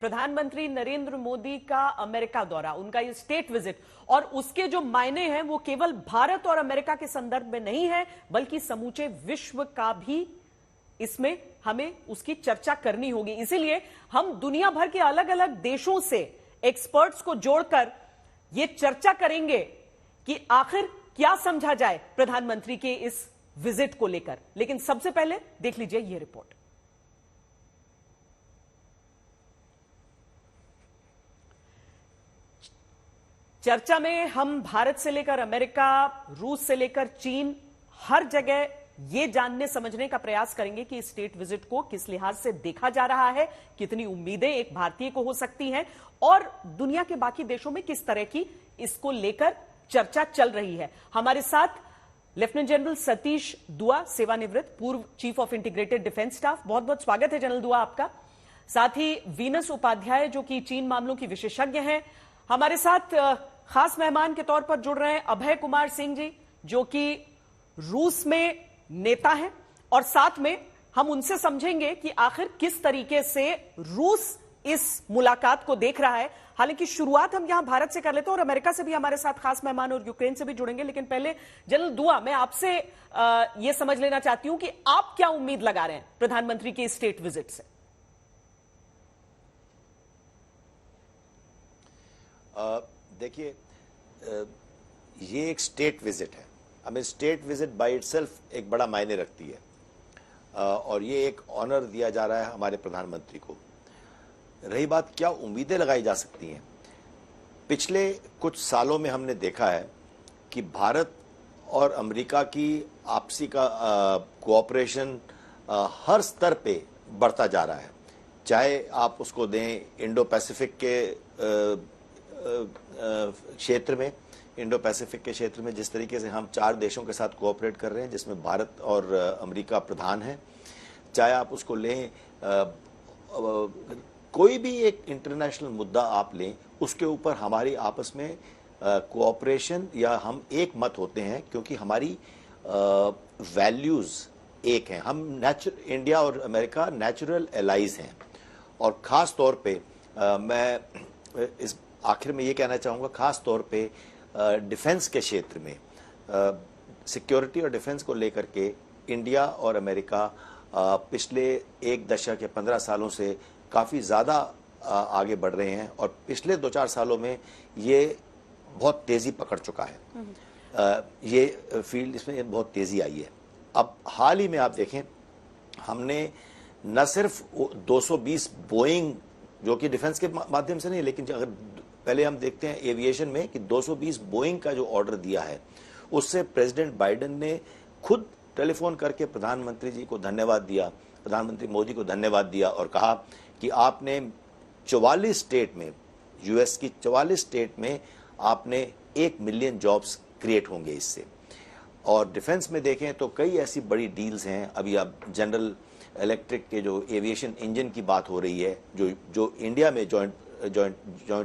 प्रधानमंत्री नरेंद्र मोदी का अमेरिका दौरा, उनका ये स्टेट विजिट और उसके जो मायने हैं वो केवल भारत और अमेरिका के संदर्भ में नहीं है बल्कि समूचे विश्व का भी इसमें हमें उसकी चर्चा करनी होगी। इसीलिए हम दुनिया भर के अलग अलग देशों से एक्सपर्ट्स को जोड़कर ये चर्चा करेंगे कि आखिर क्या समझा जाए प्रधानमंत्री के इस विजिट को लेकर। लेकिन सबसे पहले देख लीजिए ये रिपोर्ट। चर्चा में हम भारत से लेकर अमेरिका, रूस से लेकर चीन, हर जगह ये जानने समझने का प्रयास करेंगे कि स्टेट विजिट को किस लिहाज से देखा जा रहा है, कितनी उम्मीदें एक भारतीय को हो सकती हैं और दुनिया के बाकी देशों में किस तरह की इसको लेकर चर्चा चल रही है। हमारे साथ लेफ्टिनेंट जनरल सतीश दुआ, सेवानिवृत्त पूर्व chief of integrated defence staff, बहुत बहुत स्वागत है जनरल दुआ आपका। साथ ही वीनस उपाध्याय जो कि चीन मामलों की विशेषज्ञ हैं। हमारे साथ खास मेहमान के तौर पर जुड़ रहे हैं अभय कुमार सिंह जी जो कि रूस में नेता हैं और साथ में हम उनसे समझेंगे कि आखिर किस तरीके से रूस इस मुलाकात को देख रहा है। हालांकि शुरुआत हम यहां भारत से कर लेते हैं और अमेरिका से भी हमारे साथ खास मेहमान और यूक्रेन से भी जुड़ेंगे। लेकिन पहले जनरल दुआ, मैं आपसे यह समझ लेना चाहती हूं कि आप क्या उम्मीद लगा रहे हैं प्रधानमंत्री के स्टेट विजिट से। देखिए, ये एक स्टेट विजिट है। हमें स्टेट विजिट बाय इटसेल्फ एक बड़ा मायने रखती है और ये एक ऑनर दिया जा रहा है हमारे प्रधानमंत्री को। रही बात क्या उम्मीदें लगाई जा सकती हैं, पिछले कुछ सालों में हमने देखा है कि भारत और अमेरिका की आपसी का कोऑपरेशन हर स्तर पे बढ़ता जा रहा है। चाहे आप उसको दें इंडो पैसिफिक के क्षेत्र में, इंडो पैसिफिक के क्षेत्र में जिस तरीके से हम 4 देशों के साथ कोऑपरेट कर रहे हैं जिसमें भारत और अमेरिका प्रधान है, चाहे आप उसको लें कोई भी एक इंटरनेशनल मुद्दा आप लें, उसके ऊपर हमारी आपस में कोऑपरेशन या हम एक मत होते हैं क्योंकि हमारी वैल्यूज एक हैं। हम इंडिया और अमेरिका नेचुरल एलाइज हैं और ख़ास तौर पे मैं इस आखिर में ये कहना चाहूँगा, ख़ास तौर पे डिफेंस के क्षेत्र में, सिक्योरिटी और डिफेंस को लेकर के इंडिया और अमेरिका पिछले एक दशक या 15 सालों से काफ़ी ज़्यादा आगे बढ़ रहे हैं और पिछले 2-4 सालों में ये बहुत तेज़ी पकड़ चुका है। ये फील्ड, इसमें बहुत तेज़ी आई है। अब हाल ही में आप देखें, हमने न सिर्फ 220 बोइंग, जो कि डिफेंस के माध्यम से नहीं, लेकिन अगर पहले हम देखते हैं एविएशन में कि 220 बोइंग का जो ऑर्डर दिया है, उससे प्रेसिडेंट बाइडेन ने खुद टेलीफोन करके प्रधानमंत्री जी को धन्यवाद दिया, प्रधानमंत्री मोदी को धन्यवाद दिया और कहा कि आपने 44 स्टेट में, यूएस की 44 स्टेट में आपने 1 मिलियन जॉब्स क्रिएट होंगे इससे। और डिफेंस में देखें तो कई ऐसी बड़ी डील्स हैं। अभी अब जनरल इलेक्ट्रिक के जो एविएशन इंजन की बात हो रही है, जो इंडिया में जॉइंट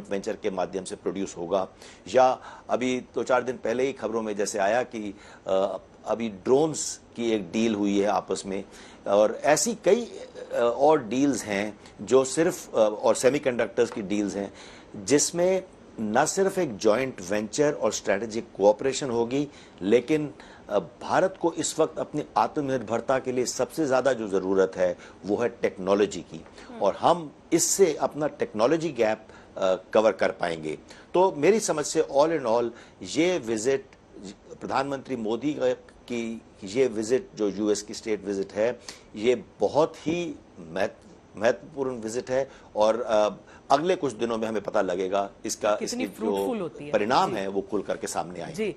वेंचर के माध्यम से प्रोड्यूस होगा, या अभी 2-4 दिन पहले ही खबरों में जैसे आया कि अभी ड्रोन्स की एक डील हुई है आपस में, और ऐसी कई और डील्स हैं जो सिर्फ, और सेमीकंडक्टर्स की डील्स हैं जिसमें न सिर्फ एक जॉइंट वेंचर और स्ट्रेटेजिक कोऑपरेशन होगी, लेकिन भारत को इस वक्त अपनी आत्मनिर्भरता के लिए सबसे ज़्यादा जो ज़रूरत है वो है टेक्नोलॉजी की, और हम इससे अपना टेक्नोलॉजी गैप कवर कर पाएंगे। तो मेरी समझ से ऑल इन ऑल ये विजिट, प्रधानमंत्री मोदी की ये विजिट जो यूएस की स्टेट विजिट है, ये बहुत ही महत्वपूर्ण विजिट है और अगले कुछ दिनों में हमें पता लगेगा इसका जो परिणाम है वो खुल करके सामने आए। जी